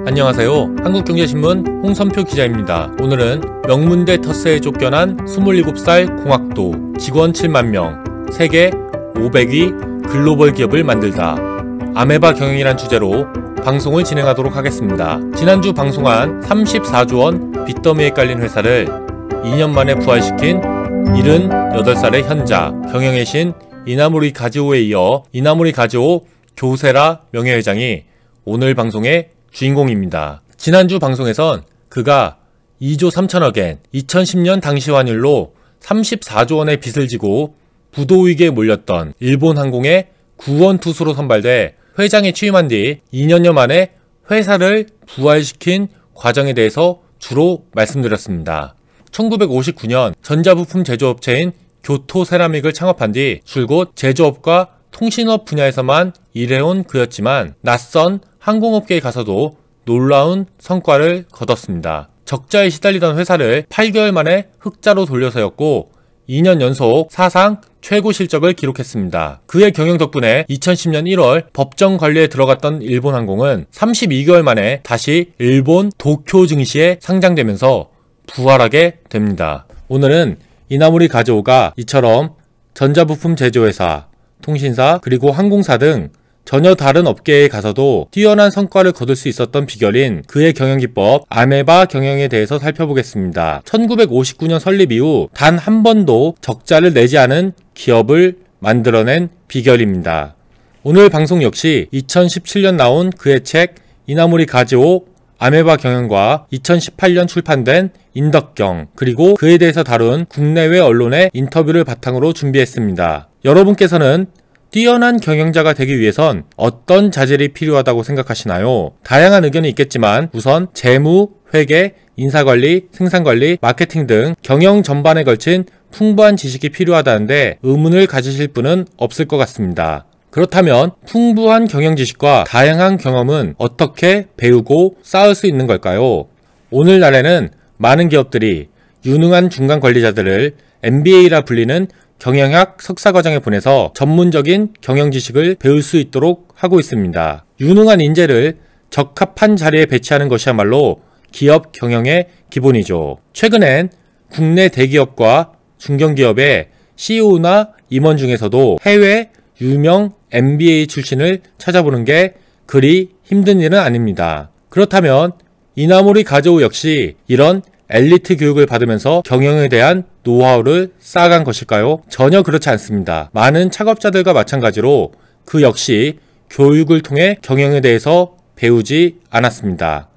안녕하세요. 한국경제신문 홍선표 기자입니다. 오늘은 명문대 터세에 쫓겨난 27살 공학도 직원 7만 명, 세계 500위 글로벌 기업을 만들다. 아메바 경영이란 주제로 방송을 진행하도록 하겠습니다. 지난주 방송한 34조 원 빚더미에 깔린 회사를 2년 만에 부활시킨 78살의 현자, 경영의 신 이나모리 가즈오에 이어 이나모리 가즈오 교세라 명예회장이 오늘 방송의 주인공입니다. 지난주 방송에선 그가 2조 3천억엔 2010년 당시 환율로 34조 원의 빚을 지고 부도위기에 몰렸던 일본항공의 구원투수로 선발돼 회장에 취임한 뒤 2년여 만에 회사를 부활시킨 과정에 대해서 주로 말씀드렸습니다. 1959년 전자부품 제조업체인 교토세라믹을 창업한 뒤 줄곧 제조업과 통신업 분야에서만 일해온 그였지만 낯선 항공업계에 가서도 놀라운 성과를 거뒀습니다. 적자에 시달리던 회사를 8개월 만에 흑자로 돌려세웠고 2년 연속 사상 최고 실적을 기록했습니다. 그의 경영 덕분에 2010년 1월 법정 관리에 들어갔던 일본항공은 32개월 만에 다시 일본 도쿄 증시에 상장되면서 부활하게 됩니다. 오늘은 이나모리 가즈오가 이처럼 전자부품 제조회사, 통신사, 그리고 항공사 등 전혀 다른 업계에 가서도 뛰어난 성과를 거둘 수 있었던 비결인 그의 경영기법 아메바 경영에 대해서 살펴보겠습니다. 1959년 설립 이후 단 한 번도 적자를 내지 않은 기업을 만들어낸 비결입니다. 오늘 방송 역시 2017년 나온 그의 책 이나모리 가즈오 아메바 경영과 2018년 출판된 인덕경, 그리고 그에 대해서 다룬 국내외 언론의 인터뷰를 바탕으로 준비했습니다. 여러분께서는 뛰어난 경영자가 되기 위해선 어떤 자질이 필요하다고 생각하시나요? 다양한 의견이 있겠지만 우선 재무, 회계, 인사관리, 생산관리, 마케팅 등 경영 전반에 걸친 풍부한 지식이 필요하다는데 의문을 가지실 분은 없을 것 같습니다. 그렇다면 풍부한 경영 지식과 다양한 경험은 어떻게 배우고 쌓을 수 있는 걸까요? 오늘날에는 많은 기업들이 유능한 중간 관리자들을 MBA라 불리는 경영학 석사과정에 보내서 전문적인 경영 지식을 배울 수 있도록 하고 있습니다. 유능한 인재를 적합한 자리에 배치하는 것이야말로 기업 경영의 기본이죠. 최근엔 국내 대기업과 중견기업의 CEO나 임원 중에서도 해외 유명 MBA 출신을 찾아보는 게 그리 힘든 일은 아닙니다. 그렇다면 이나모리 가즈오 역시 이런 엘리트 교육을 받으면서 경영에 대한 노하우를 쌓아간 것일까요? 전혀 그렇지 않습니다. 많은 창업자들과 마찬가지로 그 역시 교육을 통해 경영에 대해서 배우지 않았습니다.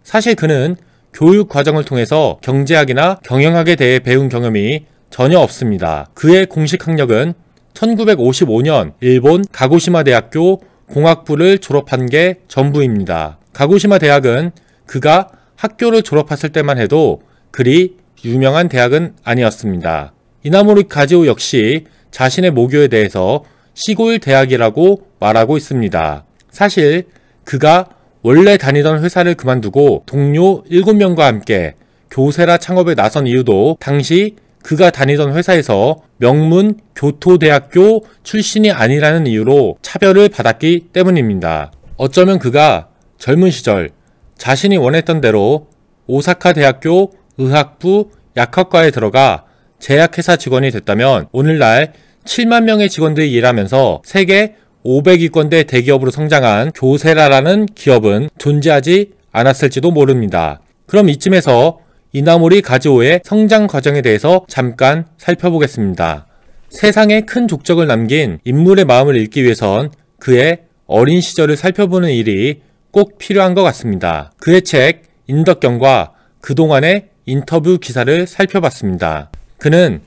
사실 그는 교육 과정을 통해서 경제학이나 경영학에 대해 배운 경험이 전혀 없습니다. 그의 공식 학력은 1955년 일본 가고시마 대학교 공학부를 졸업한 게 전부입니다. 가고시마 대학은 그가 학교를 졸업했을 때만 해도 그리 유명한 대학은 아니었습니다. 이나모리 가즈오 역시 자신의 모교에 대해서 시골 대학이라고 말하고 있습니다. 사실 그가 원래 다니던 회사를 그만두고 동료 7명과 함께 교세라 창업에 나선 이유도 당시 그가 다니던 회사에서 명문 교토대학교 출신이 아니라는 이유로 차별을 받았기 때문입니다. 어쩌면 그가 젊은 시절 자신이 원했던 대로 오사카 대학교 의학부 약학과에 들어가 제약회사 직원이 됐다면 오늘날 7만 명의 직원들이 일하면서 세계 500위권대 대기업으로 성장한 교세라라는 기업은 존재하지 않았을지도 모릅니다. 그럼 이쯤에서 이나모리 가즈오의 성장 과정에 대해서 잠깐 살펴보겠습니다. 세상에 큰 족적을 남긴 인물의 마음을 읽기 위해선 그의 어린 시절을 살펴보는 일이 꼭 필요한 것 같습니다. 그의 책 인덕경과 그동안의 인터뷰 기사를 살펴봤습니다. 그는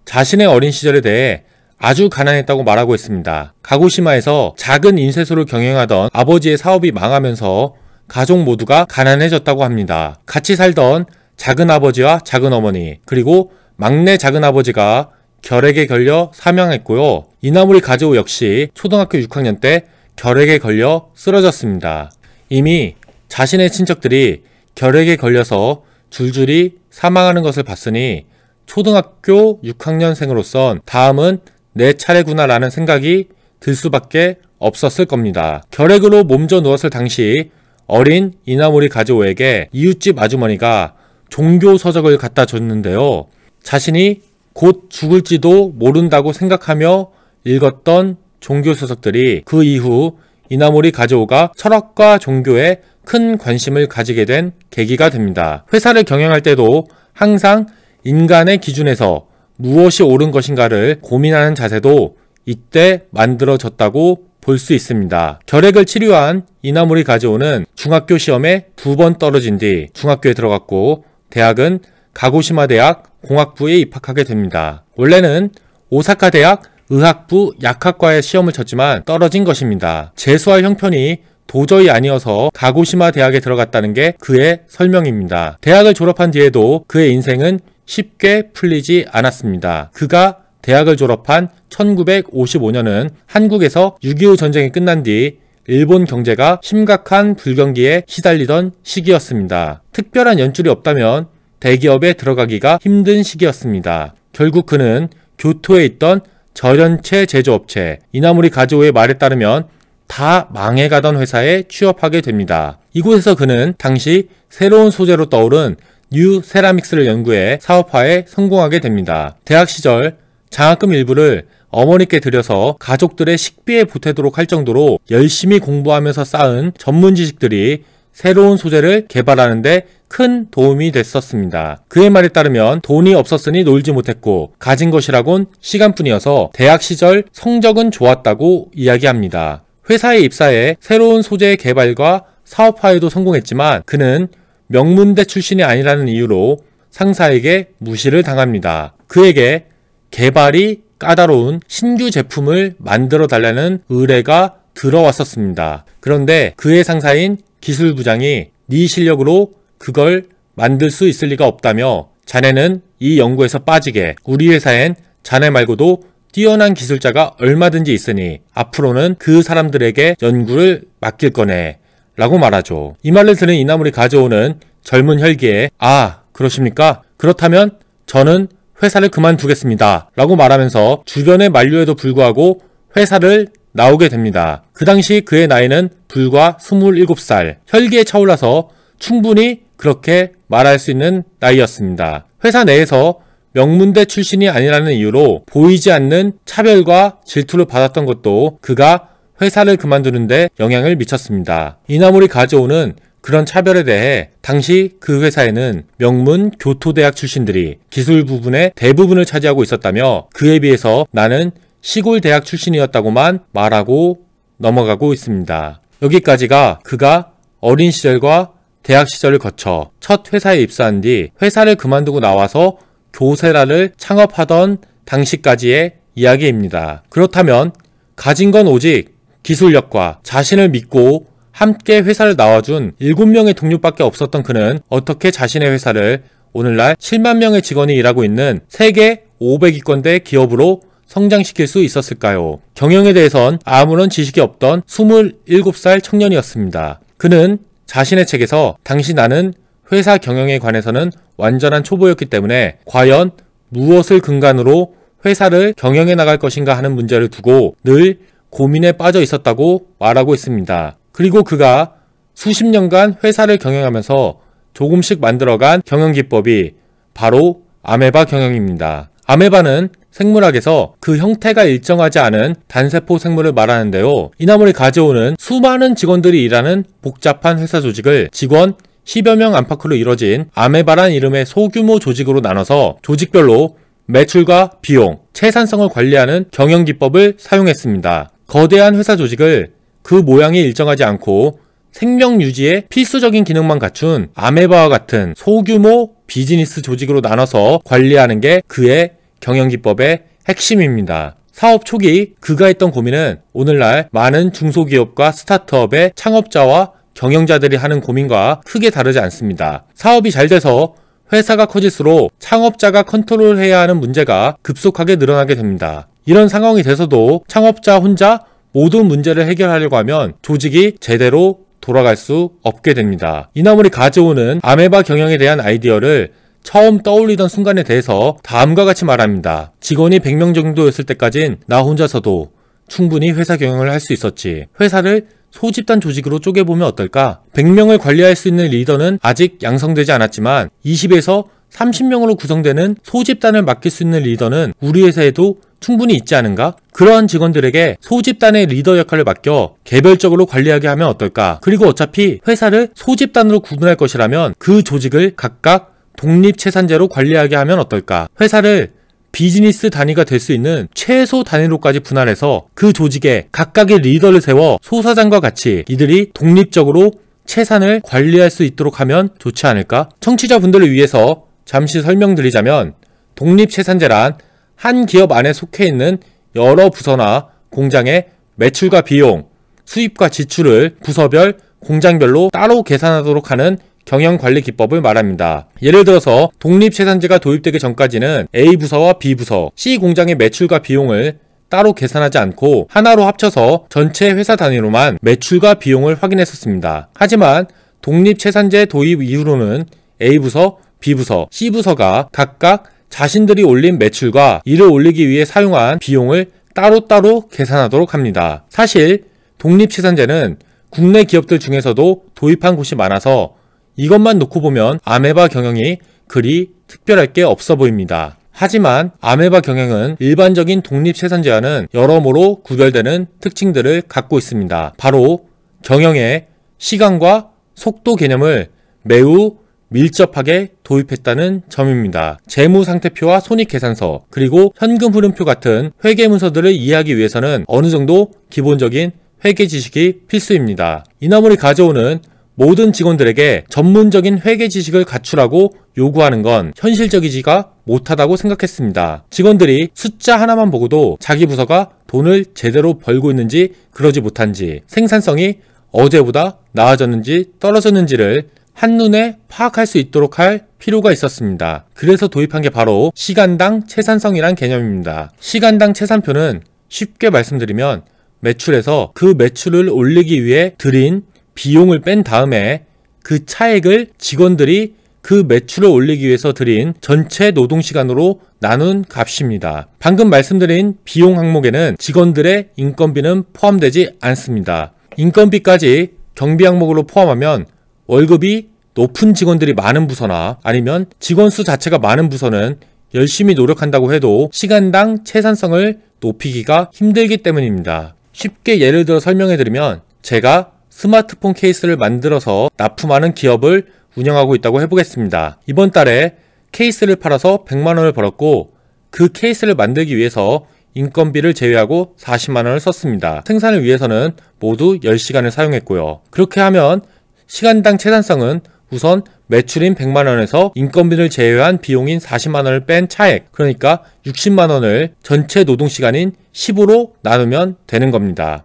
자신의 어린 시절에 대해 아주 가난했다고 말하고 있습니다. 가고시마에서 작은 인쇄소를 경영하던 아버지의 사업이 망하면서 가족 모두가 가난해졌다고 합니다. 같이 살던 작은 아버지와 작은 어머니, 그리고 막내 작은 아버지가 결핵에 걸려 사망했고요. 이나모리 가즈오 역시 초등학교 6학년 때 결핵에 걸려 쓰러졌습니다. 이미 자신의 친척들이 결핵에 걸려서 줄줄이 사망하는 것을 봤으니 초등학교 6학년생으로선 다음은 내 차례구나 라는 생각이 들 수밖에 없었을 겁니다. 결핵으로 몸져 누웠을 당시 어린 이나모리 가즈오에게 이웃집 아주머니가 종교 서적을 갖다 줬는데요. 자신이 곧 죽을지도 모른다고 생각하며 읽었던 종교 서적들이 그 이후 이나모리 가즈오가 철학과 종교에 큰 관심을 가지게 된 계기가 됩니다. 회사를 경영할 때도 항상 인간의 기준에서 무엇이 옳은 것인가를 고민하는 자세도 이때 만들어졌다고 볼 수 있습니다. 결핵을 치료한 이나모리 가즈오는 중학교 시험에 2번 떨어진 뒤 중학교에 들어갔고 대학은 가고시마 대학 공학부에 입학하게 됩니다. 원래는 오사카 대학 의학부 약학과에 시험을 쳤지만 떨어진 것입니다. 재수할 형편이 도저히 아니어서 가고시마 대학에 들어갔다는 게 그의 설명입니다. 대학을 졸업한 뒤에도 그의 인생은 쉽게 풀리지 않았습니다. 그가 대학을 졸업한 1955년은 한국에서 6.25 전쟁이 끝난 뒤 일본 경제가 심각한 불경기에 시달리던 시기였습니다. 특별한 연줄이 없다면 대기업에 들어가기가 힘든 시기였습니다. 결국 그는 교토에 있던 절연체 제조업체 이나모리 가즈오의 말에 따르면 다 망해가던 회사에 취업하게 됩니다. 이곳에서 그는 당시 새로운 소재로 떠오른 뉴 세라믹스를 연구해 사업화에 성공하게 됩니다. 대학 시절 장학금 일부를 어머니께 드려서 가족들의 식비에 보태도록 할 정도로 열심히 공부하면서 쌓은 전문 지식들이 새로운 소재를 개발하는 데 큰 도움이 됐었습니다. 그의 말에 따르면 돈이 없었으니 놀지 못했고 가진 것이라곤 시간뿐이어서 대학 시절 성적은 좋았다고 이야기합니다. 회사에 입사해 새로운 소재의 개발과 사업화에도 성공했지만 그는 명문대 출신이 아니라는 이유로 상사에게 무시를 당합니다. 그에게 개발이 까다로운 신규 제품을 만들어 달라는 의뢰가 들어왔었습니다. 그런데 그의 상사인 기술부장이 네 실력으로 그걸 만들 수 있을 리가 없다며 자네는 이 연구에서 빠지게 우리 회사엔 자네 말고도 뛰어난 기술자가 얼마든지 있으니 앞으로는 그 사람들에게 연구를 맡길 거네 라고 말하죠. 이 말을 들은 이나모리 가즈오는 젊은 혈기에 아 그러십니까? 그렇다면 저는 회사를 그만두겠습니다 라고 말하면서 주변의 만류에도 불구하고 회사를 나오게 됩니다. 그 당시 그의 나이는 불과 27살, 혈기에 차올라서 충분히 그렇게 말할 수 있는 나이였습니다. 회사 내에서 명문대 출신이 아니라는 이유로 보이지 않는 차별과 질투를 받았던 것도 그가 회사를 그만두는데 영향을 미쳤습니다. 이나모리 가즈오는 그런 차별에 대해 당시 그 회사에는 명문 교토대학 출신들이 기술 부분의 대부분을 차지하고 있었다며 그에 비해서 나는 시골 대학 출신이었다고만 말하고 넘어가고 있습니다. 여기까지가 그가 어린 시절과 대학 시절을 거쳐 첫 회사에 입사한 뒤 회사를 그만두고 나와서 교세라를 창업하던 당시까지의 이야기입니다. 그렇다면 가진 건 오직 기술력과 자신을 믿고 함께 회사를 나와준 7명의 동료밖에 없었던 그는 어떻게 자신의 회사를 오늘날 7만 명의 직원이 일하고 있는 세계 500위권대 기업으로 성장시킬 수 있었을까요? 경영에 대해선 아무런 지식이 없던 27살 청년이었습니다. 그는 자신의 책에서 당시 나는 회사 경영에 관해서는 완전한 초보였기 때문에 과연 무엇을 근간으로 회사를 경영해 나갈 것인가 하는 문제를 두고 늘 고민에 빠져 있었다고 말하고 있습니다. 그리고 그가 수십 년간 회사를 경영하면서 조금씩 만들어간 경영 기법이 바로 아메바 경영입니다. 아메바는 생물학에서 그 형태가 일정하지 않은 단세포 생물을 말하는데요. 이나모리 가즈오는 수많은 직원들이 일하는 복잡한 회사 조직을 직원 10여 명 안팎으로 이뤄진 아메바란 이름의 소규모 조직으로 나눠서 조직별로 매출과 비용, 채산성을 관리하는 경영 기법을 사용했습니다. 거대한 회사 조직을 그 모양이 일정하지 않고 생명 유지에 필수적인 기능만 갖춘 아메바와 같은 소규모 비즈니스 조직으로 나눠서 관리하는 게 그의 경영 기법의 핵심입니다. 사업 초기 그가 했던 고민은 오늘날 많은 중소기업과 스타트업의 창업자와 경영자들이 하는 고민과 크게 다르지 않습니다. 사업이 잘 돼서 회사가 커질수록 창업자가 컨트롤해야 하는 문제가 급속하게 늘어나게 됩니다. 이런 상황이 돼서도 창업자 혼자 모든 문제를 해결하려고 하면 조직이 제대로 돌아갈 수 없게 됩니다. 이나모리 가즈오는 아메바 경영에 대한 아이디어를 처음 떠올리던 순간에 대해서 다음과 같이 말합니다. 직원이 100명 정도였을 때까진 나 혼자서도 충분히 회사 경영을 할 수 있었지. 회사를 소집단 조직으로 쪼개보면 어떨까? 100명을 관리할 수 있는 리더는 아직 양성되지 않았지만 20에서 30명으로 구성되는 소집단을 맡길 수 있는 리더는 우리 회사에도 충분히 있지 않은가? 그러한 직원들에게 소집단의 리더 역할을 맡겨 개별적으로 관리하게 하면 어떨까? 그리고 어차피 회사를 소집단으로 구분할 것이라면 그 조직을 각각 독립체산제로 관리하게 하면 어떨까? 회사를 비즈니스 단위가 될 수 있는 최소 단위로까지 분할해서 그 조직에 각각의 리더를 세워 소사장과 같이 이들이 독립적으로 채산을 관리할 수 있도록 하면 좋지 않을까? 청취자분들을 위해서 잠시 설명드리자면 독립채산제란 한 기업 안에 속해 있는 여러 부서나 공장의 매출과 비용, 수입과 지출을 부서별, 공장별로 따로 계산하도록 하는 경영관리 기법을 말합니다. 예를 들어서 독립채산제가 도입되기 전까지는 A부서와 B부서, C공장의 매출과 비용을 따로 계산하지 않고 하나로 합쳐서 전체 회사 단위로만 매출과 비용을 확인했었습니다. 하지만 독립채산제 도입 이후로는 A부서, B부서, C부서가 각각 자신들이 올린 매출과 이를 올리기 위해 사용한 비용을 따로따로 계산하도록 합니다. 사실 독립채산제는 국내 기업들 중에서도 도입한 곳이 많아서 이것만 놓고 보면 아메바 경영이 그리 특별할 게 없어 보입니다. 하지만 아메바 경영은 일반적인 독립채산제와는 여러모로 구별되는 특징들을 갖고 있습니다. 바로 경영의 시간과 속도 개념을 매우 밀접하게 도입했다는 점입니다. 재무상태표와 손익계산서, 그리고 현금흐름표 같은 회계문서들을 이해하기 위해서는 어느 정도 기본적인 회계 지식이 필수입니다. 이나물이 가져오는 모든 직원들에게 전문적인 회계 지식을 갖추라고 요구하는 건 현실적이지가 못하다고 생각했습니다. 직원들이 숫자 하나만 보고도 자기 부서가 돈을 제대로 벌고 있는지 그러지 못한지, 생산성이 어제보다 나아졌는지 떨어졌는지를 한눈에 파악할 수 있도록 할 필요가 있었습니다. 그래서 도입한 게 바로 시간당 채산성이란 개념입니다. 시간당 채산표는 쉽게 말씀드리면 매출에서 그 매출을 올리기 위해 들인 비용을 뺀 다음에 그 차액을 직원들이 그 매출을 올리기 위해서 들인 전체 노동시간으로 나눈 값입니다. 방금 말씀드린 비용 항목에는 직원들의 인건비는 포함되지 않습니다. 인건비까지 경비 항목으로 포함하면 월급이 높은 직원들이 많은 부서나 아니면 직원 수 자체가 많은 부서는 열심히 노력한다고 해도 시간당 채산성을 높이기가 힘들기 때문입니다. 쉽게 예를 들어 설명해드리면 제가 스마트폰 케이스를 만들어서 납품하는 기업을 운영하고 있다고 해보겠습니다. 이번 달에 케이스를 팔아서 100만원을 벌었고 그 케이스를 만들기 위해서 인건비를 제외하고 40만원을 썼습니다. 생산을 위해서는 모두 10시간을 사용했고요. 그렇게 하면 시간당 채산성은 우선 매출인 100만원에서 인건비를 제외한 비용인 40만원을 뺀 차액, 그러니까 60만원을 전체 노동시간인 10으로 나누면 되는 겁니다.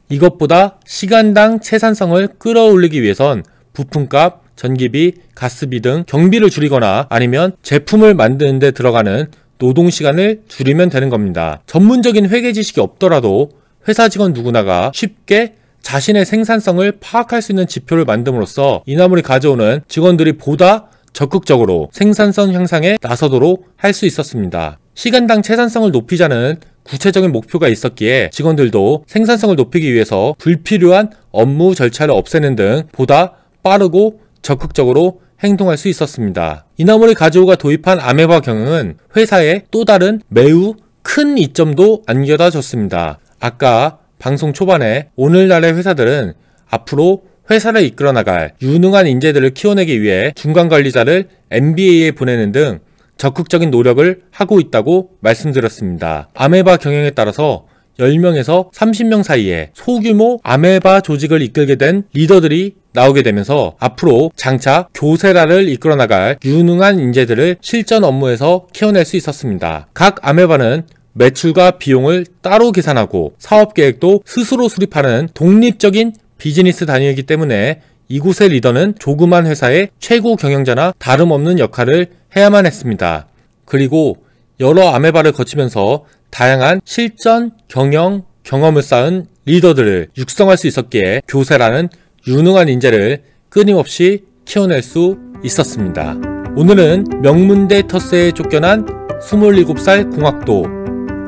이것보다 시간당 채산성을 끌어올리기 위해선 부품값, 전기비, 가스비 등 경비를 줄이거나 아니면 제품을 만드는 데 들어가는 노동시간을 줄이면 되는 겁니다. 전문적인 회계 지식이 없더라도 회사 직원 누구나가 쉽게 자신의 생산성을 파악할 수 있는 지표를 만듦으로써 이나물이 가져오는 직원들이 보다 적극적으로 생산성 향상에 나서도록 할 수 있었습니다. 시간당 채산성을 높이자는 구체적인 목표가 있었기에 직원들도 생산성을 높이기 위해서 불필요한 업무 절차를 없애는 등 보다 빠르고 적극적으로 행동할 수 있었습니다. 이나물이 가져오가 도입한 아메바 경영은 회사에 또 다른 매우 큰 이점도 안겨다 줬습니다. 아까 방송 초반에 오늘날의 회사들은 앞으로 회사를 이끌어 나갈 유능한 인재들을 키워내기 위해 중간관리자를 MBA에 보내는 등 적극적인 노력을 하고 있다고 말씀드렸습니다. 아메바 경영에 따라서 10명에서 30명 사이에 소규모 아메바 조직을 이끌게 된 리더들이 나오게 되면서 앞으로 장차 교세라를 이끌어 나갈 유능한 인재들을 실전 업무에서 키워낼 수 있었습니다. 각 아메바는 매출과 비용을 따로 계산하고 사업계획도 스스로 수립하는 독립적인 비즈니스 단위이기 때문에 이곳의 리더는 조그만 회사의 최고 경영자나 다름없는 역할을 해야만 했습니다. 그리고 여러 아메바를 거치면서 다양한 실전, 경영, 경험을 쌓은 리더들을 육성할 수 있었기에 교세라는 유능한 인재를 끊임없이 키워낼 수 있었습니다. 오늘은 명문대 텃세에 쫓겨난 27살 공학도,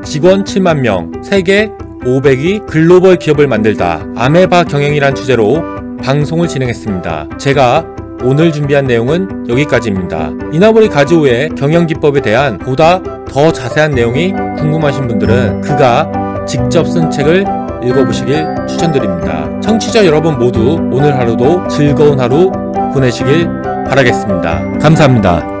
직원 7만 명, 세계 500위 글로벌 기업을 만들다 아메바 경영이란 주제로 방송을 진행했습니다. 제가 오늘 준비한 내용은 여기까지입니다. 이나모리 가즈오의 경영기법에 대한 보다 더 자세한 내용이 궁금하신 분들은 그가 직접 쓴 책을 읽어보시길 추천드립니다. 청취자 여러분 모두 오늘 하루도 즐거운 하루 보내시길 바라겠습니다. 감사합니다.